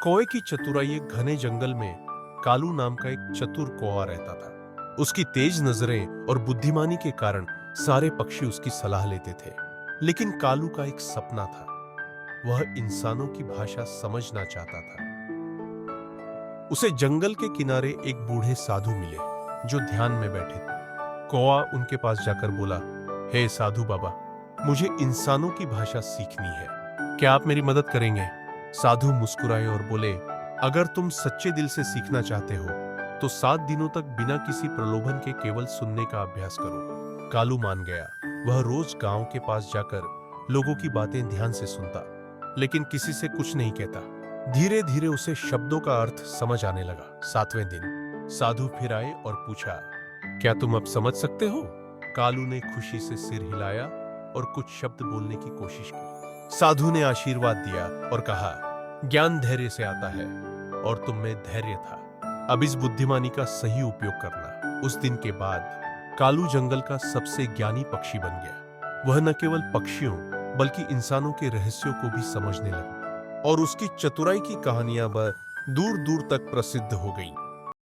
कौए की चतुराई। एक घने जंगल में कालू नाम का एक चतुर कौआ रहता था। उसकी तेज नजरें और बुद्धिमानी के कारण सारे पक्षी उसकी सलाह लेते थे। लेकिन कालू का एक सपना था। वह इंसानों की भाषा समझना चाहता था। उसे जंगल के किनारे एक बूढ़े साधु मिले जो ध्यान में बैठे थे। कौआ उनके पास जाकर बोला, हे साधु बाबा, मुझे इंसानों की भाषा सीखनी है। क्या आप मेरी मदद करेंगे? साधु मुस्कुराए और बोले, अगर तुम सच्चे दिल से सीखना चाहते हो तो 7 दिनों तक बिना किसी प्रलोभन के केवल सुनने का अभ्यास करो। कालू मान गया। वह रोज गांव के पास जाकर लोगों की बातें ध्यान से सुनता, लेकिन किसी से कुछ नहीं कहता। धीरे धीरे उसे शब्दों का अर्थ समझ आने लगा। 7वें दिन साधु फिर आए और पूछा, क्या तुम अब समझ सकते हो? कालू ने खुशी से सिर हिलाया और कुछ शब्द बोलने की कोशिश की। साधु ने आशीर्वाद दिया और कहा, ज्ञान धैर्य से आता है और तुम में धैर्य था। अब इस बुद्धिमानी का सही उपयोग करना। उस दिन के बाद कालू जंगल का सबसे ज्ञानी पक्षी बन गया। वह न केवल पक्षियों बल्कि इंसानों के रहस्यों को भी समझने लगा और उसकी चतुराई की कहानियां दूर दूर तक प्रसिद्ध हो गईं।